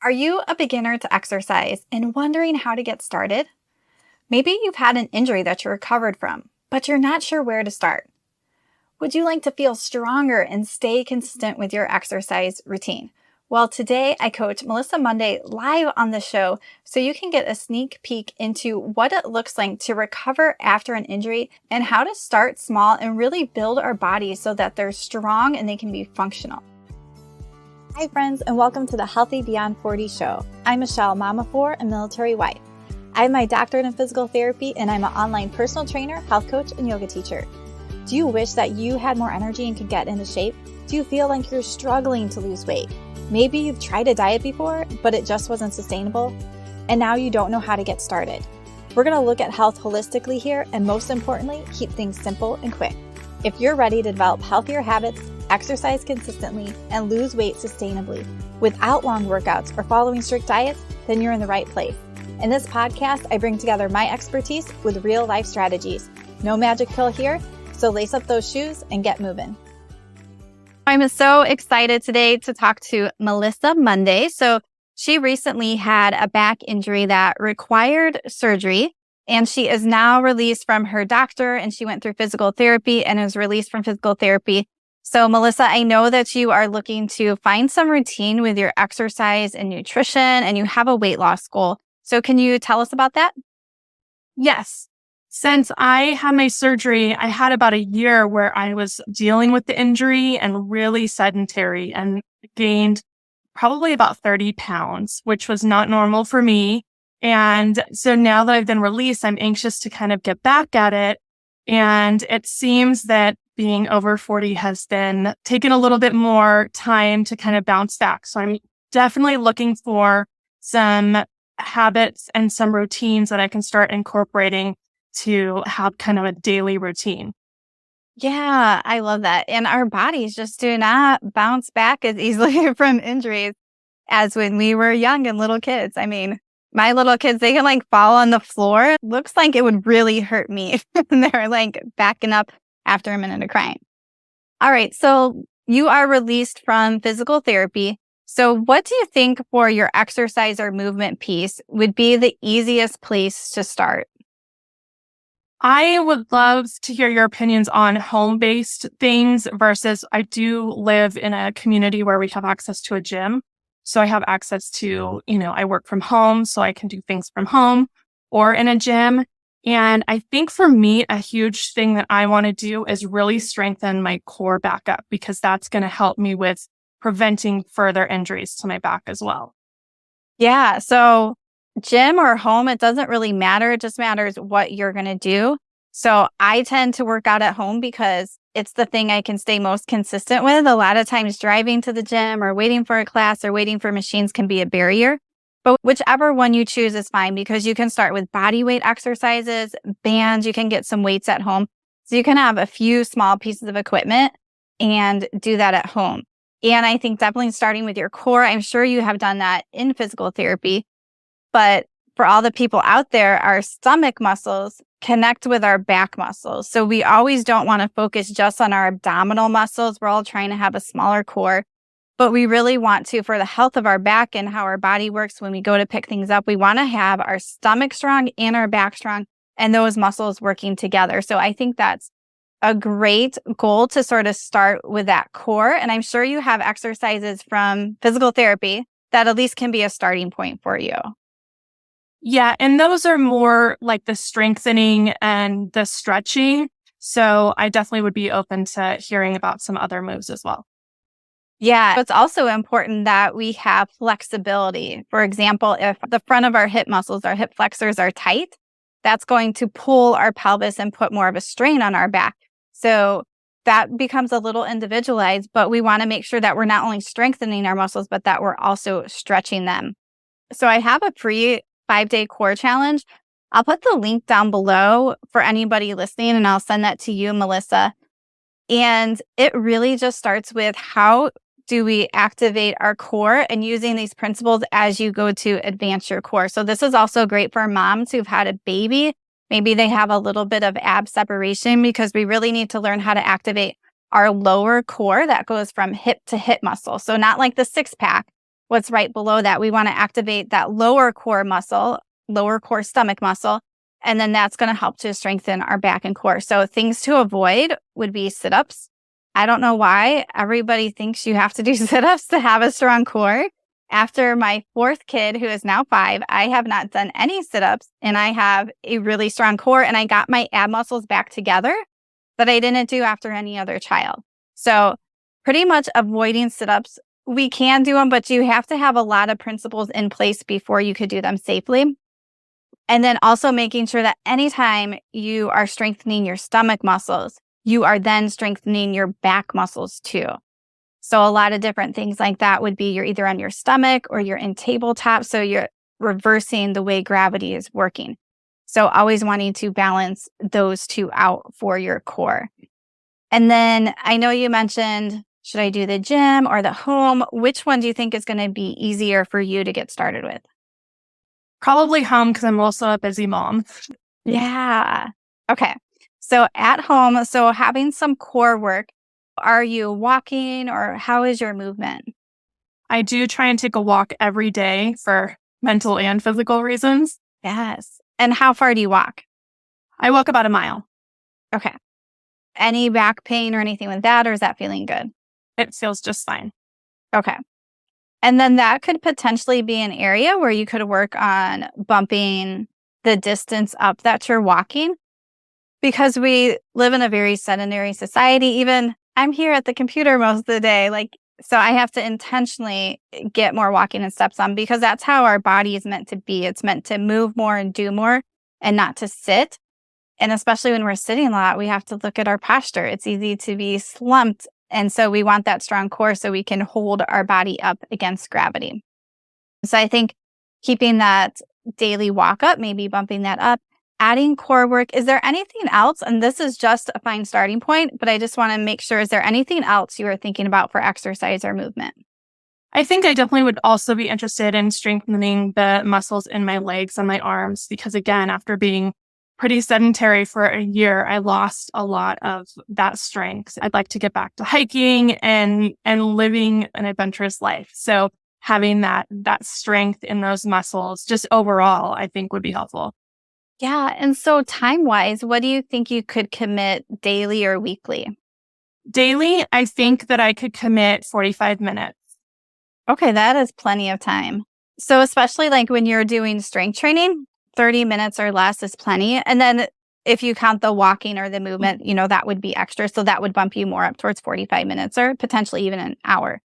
Are you a beginner to exercise and wondering how to get started? Maybe you've had an injury that you're recovered from, but you're not sure where to start. Would you like to feel stronger and stay consistent with your exercise routine? Well, today I coach Melyssa Munday live on the show so you can get a sneak peek into what it looks like to recover after an injury and how to start small and really build our bodies so that they're strong and they can be functional. Hi friends, and welcome to the Healthy Beyond 40 show. I'm Michelle, mom of four and military wife. I have my doctorate in physical therapy and I'm an online personal trainer, health coach, and yoga teacher. Do you wish that you had more energy and could get into shape? Do you feel like you're struggling to lose weight? Maybe you've tried a diet before, but it just wasn't sustainable, and now you don't know how to get started. We're going to look at health holistically here, and most importantly, keep things simple and quick. If you're ready to develop healthier habits, exercise consistently, and lose weight sustainably without long workouts or following strict diets, then you're in the right place. In this podcast, I bring together my expertise with real life strategies. No magic pill here, so lace up those shoes and get moving. I'm so excited today to talk to Melyssa Munday. So she recently had a back injury that required surgery, and she is now released from her doctor, and she went through physical therapy and is released from physical therapy. So Melyssa, I know that you are looking to find some routine with your exercise and nutrition, and you have a weight loss goal. So can you tell us about that? Yes. Since I had my surgery, I had about a year where I was dealing with the injury and really sedentary and gained probably about 30 pounds, which was not normal for me. And so now that I've been released, I'm anxious to kind of get back at it. And it seems that being over 40 has been taking a little bit more time to kind of bounce back. So I'm definitely looking for some habits and some routines that I can start incorporating to have kind of a daily routine. Yeah, I love that. And our bodies just do not bounce back as easily from injuries as when we were young and little kids. I mean, my little kids, they can fall on the floor. It looks like it would really hurt me. And they're backing up after a minute of crying. All right. So you are released from physical therapy. So what do you think for your exercise or movement piece would be the easiest place to start? I would love to hear your opinions on home-based things versus I do live in a community where we have access to a gym. So I have access to, I work from home, so I can do things from home or in a gym. And I think for me, a huge thing that I want to do is really strengthen my core back up because that's going to help me with preventing further injuries to my back as well. Yeah. So gym or home, it doesn't really matter. It just matters what you're going to do. So I tend to work out at home because it's the thing I can stay most consistent with. A lot of times driving to the gym or waiting for a class or waiting for machines can be a barrier. But whichever one you choose is fine because you can start with body weight exercises, bands, you can get some weights at home. So you can have a few small pieces of equipment and do that at home. And I think definitely starting with your core, I'm sure you have done that in physical therapy. But for all the people out there, our stomach muscles connect with our back muscles. So we always don't want to focus just on our abdominal muscles. We're all trying to have a smaller core, but we really want to, for the health of our back and how our body works when we go to pick things up, we want to have our stomach strong and our back strong and those muscles working together. So I think that's a great goal to sort of start with that core. And I'm sure you have exercises from physical therapy that at least can be a starting point for you. Yeah, and those are more like the strengthening and the stretching. So I definitely would be open to hearing about some other moves as well. Yeah, it's also important that we have flexibility. For example, if the front of our hip muscles, our hip flexors are tight, that's going to pull our pelvis and put more of a strain on our back. So that becomes a little individualized, but we want to make sure that we're not only strengthening our muscles, but that we're also stretching them. So I have a free 5-day core challenge. I'll put the link down below for anybody listening, and I'll send that to you, Melyssa. And it really just starts with how do we activate our core and using these principles as you go to advance your core. So this is also great for moms who've had a baby. Maybe they have a little bit of ab separation because we really need to learn how to activate our lower core that goes from hip to hip muscle. So not like the six pack, what's right below that. We want to activate that lower core muscle, lower core stomach muscle, and then that's going to help to strengthen our back and core. So things to avoid would be sit-ups. I don't know why everybody thinks you have to do sit-ups to have a strong core. After my fourth kid, who is now 5, I have not done any sit-ups, and I have a really strong core, and I got my ab muscles back together that I didn't do after any other child. So pretty much avoiding sit-ups. We can do them, but you have to have a lot of principles in place before you could do them safely. And then also making sure that anytime you are strengthening your stomach muscles, you are then strengthening your back muscles too. So a lot of different things like that would be you're either on your stomach or you're in tabletop. So you're reversing the way gravity is working. So always wanting to balance those two out for your core. And then I know you mentioned, should I do the gym or the home? Which one do you think is going to be easier for you to get started with? Probably home because I'm also a busy mom. Yeah. Okay. So at home, so having some core work, are you walking or how is your movement? I do try and take a walk every day for mental and physical reasons. Yes. And how far do you walk? I walk about a mile. Okay. Any back pain or anything with that, or is that feeling good? It feels just fine. Okay. And then that could potentially be an area where you could work on bumping the distance up that you're walking, because we live in a very sedentary society. Even I'm here at the computer most of the day. So I have to intentionally get more walking and steps on because that's how our body is meant to be. It's meant to move more and do more and not to sit. And especially when we're sitting a lot, we have to look at our posture. It's easy to be slumped. And so we want that strong core so we can hold our body up against gravity. So I think keeping that daily walk up, maybe bumping that up, adding core work. Is there anything else? And this is just a fine starting point, but I just want to make sure, is there anything else you are thinking about for exercise or movement? I think I definitely would also be interested in strengthening the muscles in my legs and my arms because, again, after being pretty sedentary for a year, I lost a lot of that strength. I'd like to get back to hiking and living an adventurous life. So having that strength in those muscles, just overall, I think would be helpful. Yeah. And so time-wise, what do you think you could commit daily or weekly? Daily, I think that I could commit 45 minutes. Okay, that is plenty of time. So especially when you're doing strength training, 30 minutes or less is plenty. And then if you count the walking or the movement, that would be extra. So that would bump you more up towards 45 minutes or potentially even an hour.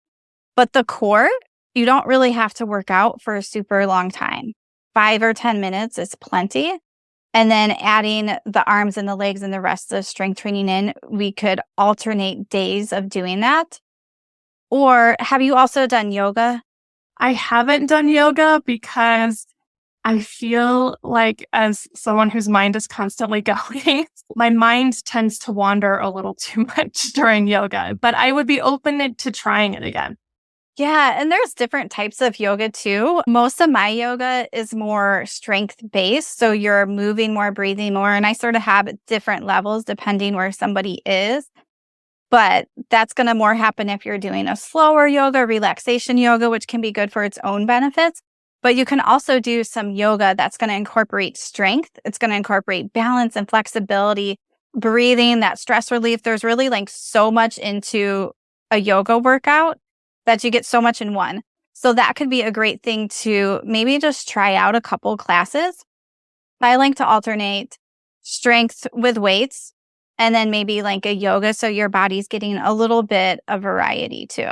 But the core, you don't really have to work out for a super long time. 5 or 10 minutes is plenty. And then adding the arms and the legs and the rest of strength training in, we could alternate days of doing that. Or have you also done yoga? I haven't done yoga because I feel like, as someone whose mind is constantly going, my mind tends to wander a little too much during yoga, but I would be open to trying it again. Yeah, and there's different types of yoga too. Most of my yoga is more strength-based, so you're moving more, breathing more, and I sort of have different levels depending where somebody is. But that's going to more happen if you're doing a slower yoga, relaxation yoga, which can be good for its own benefits. But you can also do some yoga that's going to incorporate strength. It's going to incorporate balance and flexibility, breathing, that stress relief. There's really so much into a yoga workout that you get so much in one. So that could be a great thing to maybe just try out a couple classes. I like to alternate strength with weights and then maybe a yoga. So your body's getting a little bit of variety too.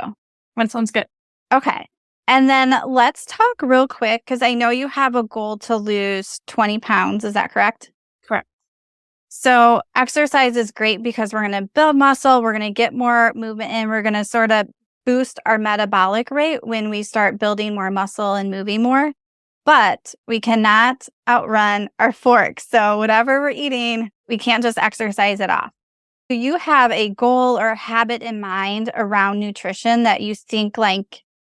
That sounds good. Okay. And then let's talk real quick because I know you have a goal to lose 20 pounds. Is that correct? Correct. So exercise is great because we're going to build muscle. We're going to get more movement in. We're going to sort of boost our metabolic rate when we start building more muscle and moving more. But we cannot outrun our forks. So whatever we're eating, we can't just exercise it off. Do you have a goal or a habit in mind around nutrition that you think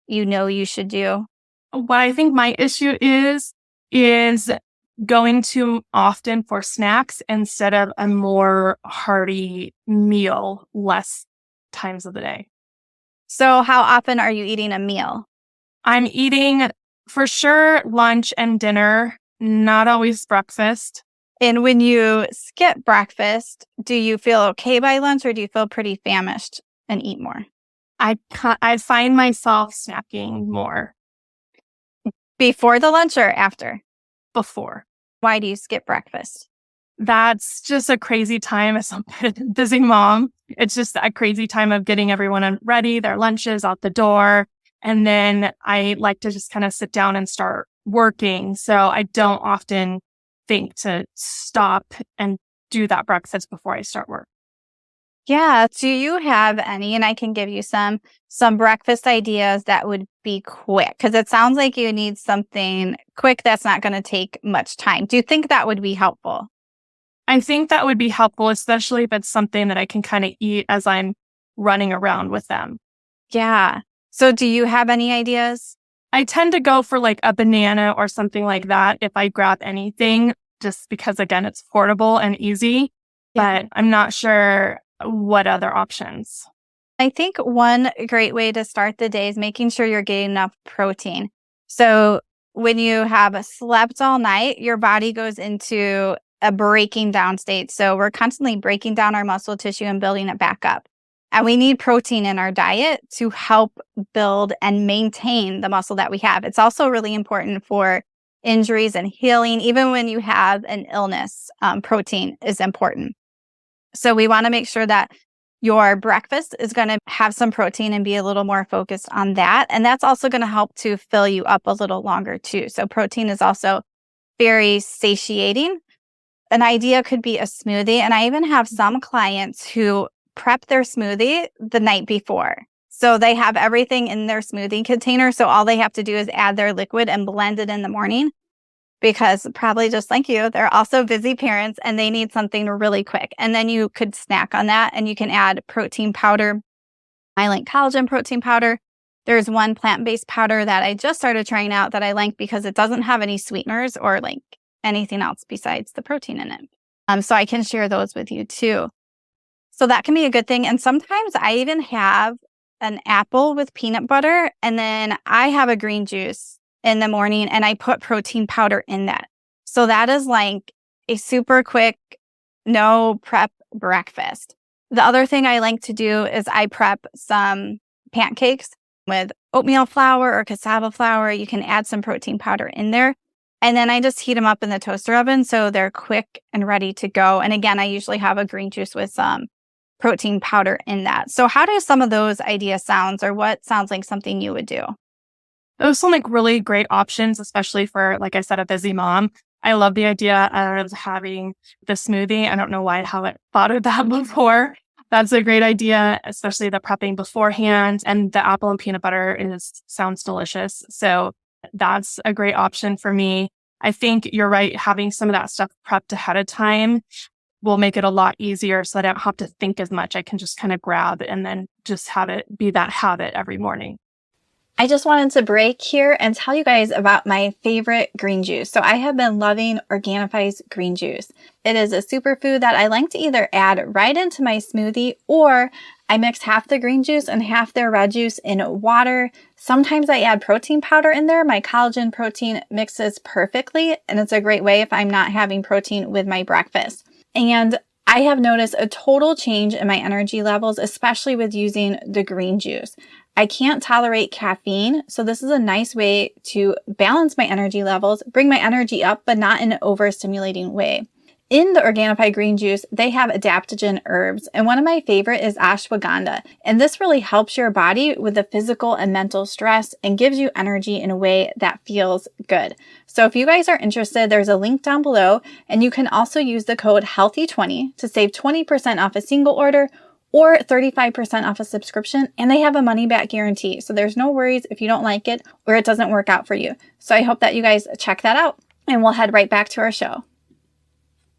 you should do? What I think my issue is going too often for snacks instead of a more hearty meal less times of the day. So how often are you eating a meal? I'm eating for sure lunch and dinner, not always breakfast. And when you skip breakfast, do you feel okay by lunch or do you feel pretty famished and eat more? I find myself snacking more Before the lunch or after? before. Why do you skip breakfast? That's just a crazy time as a busy mom. It's just a crazy time of getting everyone ready, their lunches out the door. And then I like to just kind of sit down and start working. So I don't often think to stop and do that breakfast before I start work. Yeah. Do you have any, and I can give you some breakfast ideas that would be quick? Because it sounds like you need something quick that's not going to take much time. Do you think that would be helpful? I think that would be helpful, especially if it's something that I can kind of eat as I'm running around with them. Yeah. So do you have any ideas? I tend to go for like a banana or something like that if I grab anything, just because, again, it's portable and easy, Yeah. but I'm not sure what other options. I think one great way to start the day is making sure you're getting enough protein. So when you have slept all night, your body goes into a breaking down state. So we're constantly breaking down our muscle tissue and building it back up. And we need protein in our diet to help build and maintain the muscle that we have. It's also really important for injuries and healing. Even when you have an illness, protein is important. So we want to make sure that your breakfast is going to have some protein and be a little more focused on that. And that's also going to help to fill you up a little longer too. So protein is also very satiating. An idea could be a smoothie. And I even have some clients who prep their smoothie the night before. So they have everything in their smoothie container. So all they have to do is add their liquid and blend it in the morning, because probably just like you, they're also busy parents and they need something really quick. And then you could snack on that and you can add protein powder. I like collagen protein powder. There's one plant-based powder that I just started trying out that I like because it doesn't have any sweeteners or like anything else besides the protein in it. So I can share those with you too. So that can be a good thing. And sometimes I even have an apple with peanut butter, and then I have a green juice in the morning and I put protein powder in that. So that is like a super quick, no prep breakfast. The other thing I like to do is I prep some pancakes with oatmeal flour or cassava flour. You can add some protein powder in there. And then I just heat them up in the toaster oven so they're quick and ready to go. And again, I usually have a green juice with some protein powder in that. So how do some of those ideas sound, or what sounds like something you would do? Those sound like really great options, especially for, like I said, a busy mom. I love the idea of having the smoothie. I don't know why I haven't thought of that before. That's a great idea, especially the prepping beforehand. And the apple and peanut butter sounds delicious. So that's a great option for me. I think you're right. Having some of that stuff prepped ahead of time will make it a lot easier so that I don't have to think as much. I can just kind of grab and then just have it be that habit every morning. I just wanted to break here and tell you guys about my favorite green juice. So I have been loving Organifi's green juice. It is a superfood that I like to either add right into my smoothie, or I mix half the green juice and half their red juice in water. Sometimes I add protein powder in there. My collagen protein mixes perfectly, and it's a great way if I'm not having protein with my breakfast. And I have noticed a total change in my energy levels, especially with using the green juice. I can't tolerate caffeine, so this is a nice way to balance my energy levels, bring my energy up, but not in an overstimulating way. In the Organifi green juice, they have adaptogen herbs, and one of my favorite is ashwagandha. And this really helps your body with the physical and mental stress and gives you energy in a way that feels good. So if you guys are interested, there's a link down below, and you can also use the code HEALTHY20 to save 20% off a single order or 35% off a subscription, and they have a money back guarantee. So there's no worries if you don't like it or it doesn't work out for you. So I hope that you guys check that out, and we'll head right back to our show.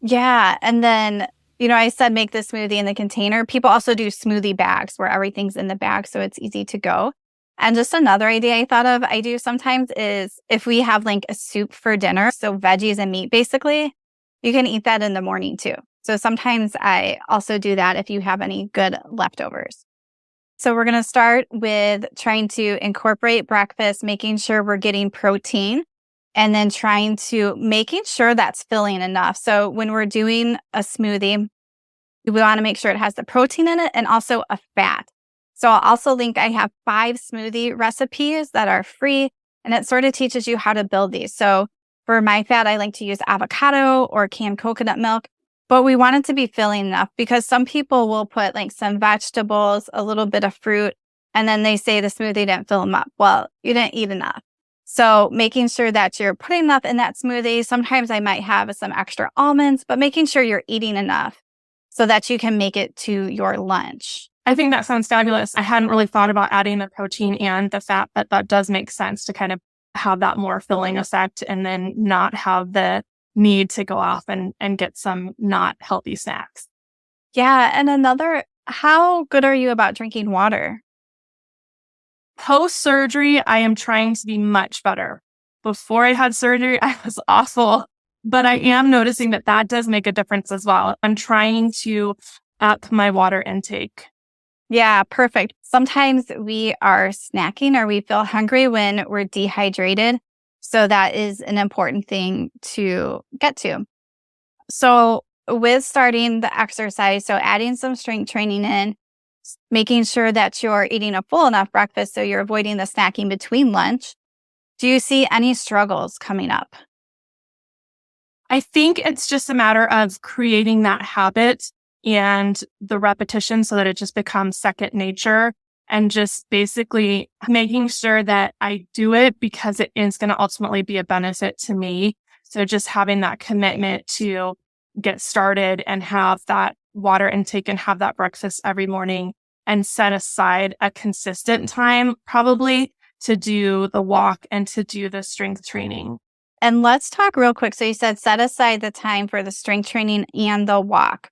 Yeah, and then, I said make the smoothie in the container. People also do smoothie bags where everything's in the bag so it's easy to go. And just another idea I thought of, I do sometimes is if we have like a soup for dinner, so veggies and meat basically, you can eat that in the morning too. So sometimes I also do that if you have any good leftovers. So we're going to start with trying to incorporate breakfast, making sure we're getting protein, and then making sure that's filling enough. So when we're doing a smoothie, we want to make sure it has the protein in it and also a fat. So I'll also link, I have 5 smoothie recipes that are free, and it sort of teaches you how to build these. So for my fat, I like to use avocado or canned coconut milk, but we want it to be filling enough because some people will put like some vegetables, a little bit of fruit, and then they say the smoothie didn't fill them up. Well, you didn't eat enough. So making sure that you're putting enough in that smoothie. Sometimes I might have some extra almonds, but making sure you're eating enough so that you can make it to your lunch. I think that sounds fabulous. I hadn't really thought about adding the protein and the fat, but that does make sense to kind of have that more filling effect and then not have the need to go off and get some not healthy snacks. Yeah. And how good are you about drinking water? Post-surgery, I am trying to be much better. Before I had surgery, I was awful, but I am noticing that does make a difference as well. I'm trying to up my water intake. Yeah, perfect. Sometimes we are snacking or we feel hungry when we're dehydrated. So that is an important thing to get to. So with starting the exercise, so adding some strength training in, making sure that you're eating a full enough breakfast so you're avoiding the snacking between lunch. Do you see any struggles coming up? I think it's just a matter of creating that habit and the repetition so that it just becomes second nature and just basically making sure that I do it because it is going to ultimately be a benefit to me. So just having that commitment to get started and have that water intake and have that breakfast every morning and set aside a consistent time probably to do the walk and to do the strength training. And let's talk real quick. So you said set aside the time for the strength training and the walk.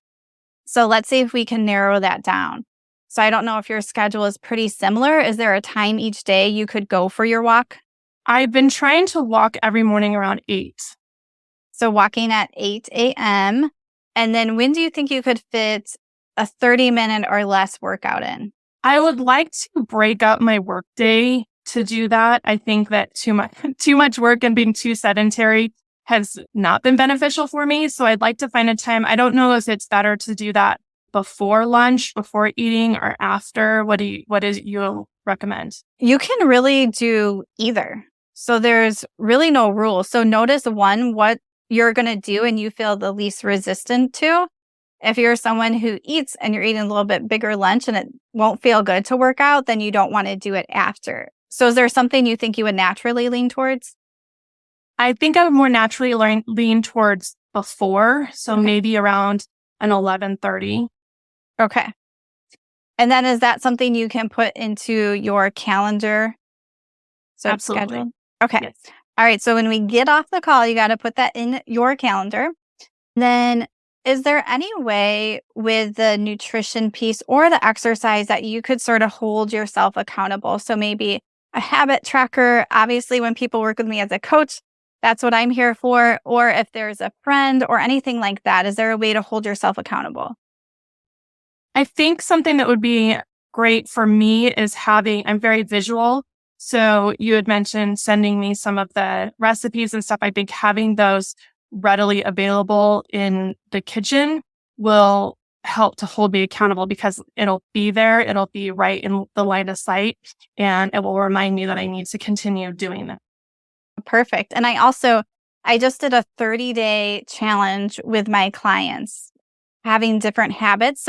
So let's see if we can narrow that down. So I don't know if your schedule is pretty similar. Is there a time each day you could go for your walk? I've been trying to walk every morning around 8. So walking at 8 a.m. And then when do you think you could fit a 30-minute or less workout in? I would like to break up my workday to do that. I think that too much work and being too sedentary has not been beneficial for me. So I'd like to find a time. I don't know if it's better to do that before lunch, before eating, or after. What do you recommend? You can really do either. So there's really no rule. So notice what you're going to do and you feel the least resistant to. If you're someone who eats and you're eating a little bit bigger lunch and it won't feel good to work out, then you don't want to do it after. So is there something you think you would naturally lean towards? I think I would more naturally lean towards before. So Okay. maybe around an 11:30. Okay. And then is that something you can put into your calendar? So it's Absolutely. scheduled? Okay. Yes. All right. So when we get off the call, you got to put that in your calendar. Then is there any way with the nutrition piece or the exercise that you could sort of hold yourself accountable? So maybe a habit tracker. Obviously, when people work with me as a coach, that's what I'm here for. Or if there's a friend or anything like that, is there a way to hold yourself accountable? I think something that would be great for me is I'm very visual. So you had mentioned sending me some of the recipes and stuff. I think having those readily available in the kitchen will help to hold me accountable because it'll be there. It'll be right in the line of sight and it will remind me that I need to continue doing that. Perfect. And I just did a 30-day challenge with my clients having different habits.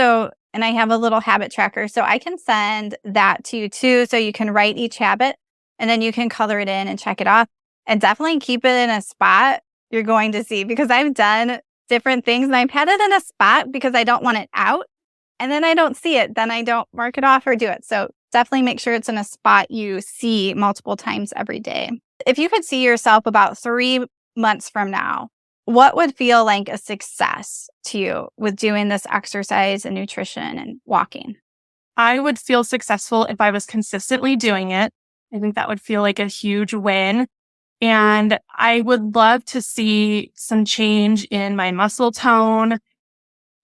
And I have a little habit tracker. So I can send that to you too. So you can write each habit and then you can color it in and check it off and definitely keep it in a spot you're going to see because I've done different things and I've had it in a spot because I don't want it out and then I don't see it. Then I don't mark it off or do it. So definitely make sure it's in a spot you see multiple times every day. If you could see yourself about 3 months from now, what would feel like a success to you with doing this exercise and nutrition and walking? I would feel successful if I was consistently doing it. I think that would feel like a huge win. And I would love to see some change in my muscle tone.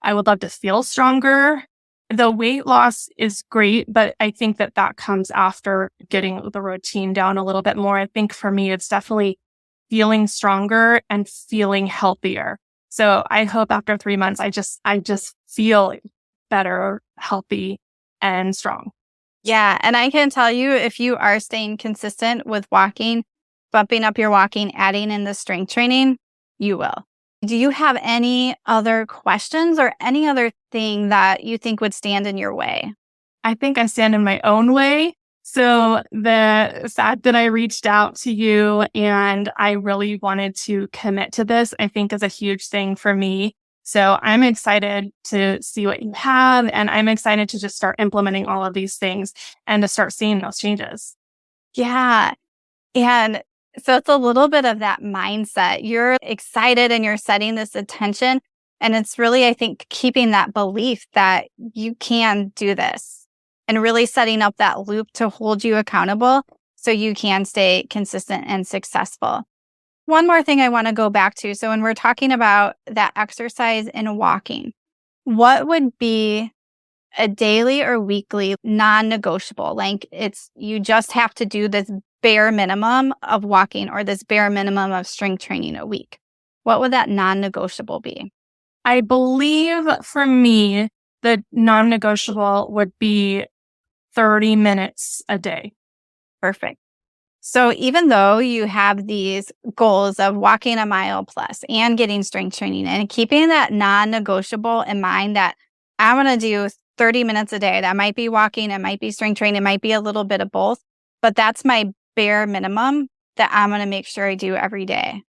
I would love to feel stronger. The weight loss is great, but I think that comes after getting the routine down a little bit more. I think for me, it's definitely feeling stronger and feeling healthier. So I hope after 3 months, I just feel better, healthy, and strong. Yeah. And I can tell you, if you are staying consistent with walking, bumping up your walking, adding in the strength training, you will. Do you have any other questions or any other thing that you think would stand in your way? I think I stand in my own way. So the fact that I reached out to you and I really wanted to commit to this, I think is a huge thing for me. So I'm excited to see what you have, and I'm excited to just start implementing all of these things and to start seeing those changes. Yeah. And so it's a little bit of that mindset. You're excited and you're setting this attention. And it's really, I think, keeping that belief that you can do this and really setting up that loop to hold you accountable so you can stay consistent and successful. One more thing I want to go back to. So when we're talking about that exercise and walking, what would be a daily or weekly non-negotiable? Like you just have to do this bare minimum of walking or this bare minimum of strength training a week. What would that non-negotiable be? I believe for me, the non-negotiable would be 30 minutes a day. Perfect. So even though you have these goals of walking a mile plus and getting strength training and keeping that non-negotiable in mind that I'm going to do 30 minutes a day, that might be walking, it might be strength training, it might be a little bit of both, but that's my bare minimum that I'm going to make sure I do every day.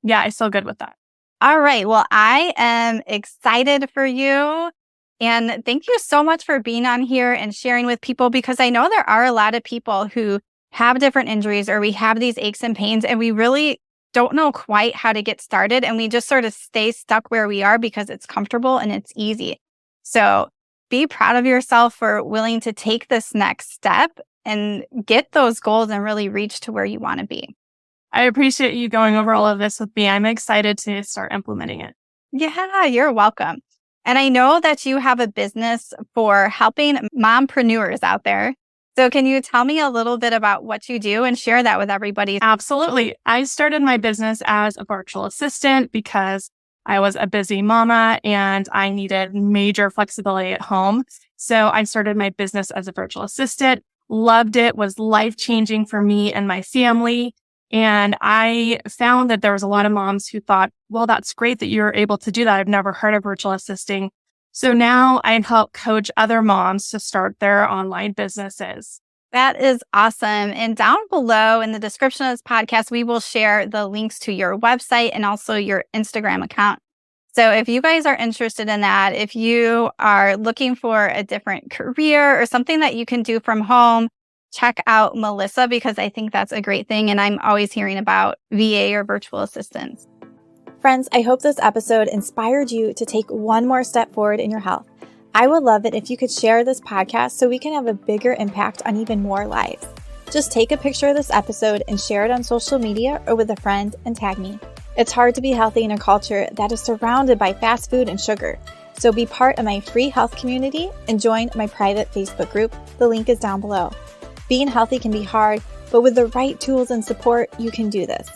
Yeah, I feel good with that. All right. Well, I am excited for you. And thank you so much for being on here and sharing with people, because I know there are a lot of people who have different injuries or we have these aches and pains and we really don't know quite how to get started. And we just sort of stay stuck where we are because it's comfortable and it's easy. So be proud of yourself for willing to take this next step and get those goals and really reach to where you want to be. I appreciate you going over all of this with me. I'm excited to start implementing it. Yeah, you're welcome. And I know that you have a business for helping mompreneurs out there. So can you tell me a little bit about what you do and share that with everybody? Absolutely. I started my business as a virtual assistant because I was a busy mama and I needed major flexibility at home. So I started my business as a virtual assistant, loved it, was life-changing for me and my family. And I found that there was a lot of moms who thought, well, that's great that you're able to do that. I've never heard of virtual assisting. So now I help coach other moms to start their online businesses. That is awesome. And down below in the description of this podcast, we will share the links to your website and also your Instagram account. So if you guys are interested in that, if you are looking for a different career or something that you can do from home, check out Melyssa, because I think that's a great thing. And I'm always hearing about VA or virtual assistants. Friends, I hope this episode inspired you to take one more step forward in your health. I would love it if you could share this podcast so we can have a bigger impact on even more lives. Just take a picture of this episode and share it on social media or with a friend and tag me. It's hard to be healthy in a culture that is surrounded by fast food and sugar. So be part of my free health community and join my private Facebook group. The link is down below. Being healthy can be hard, but with the right tools and support, you can do this.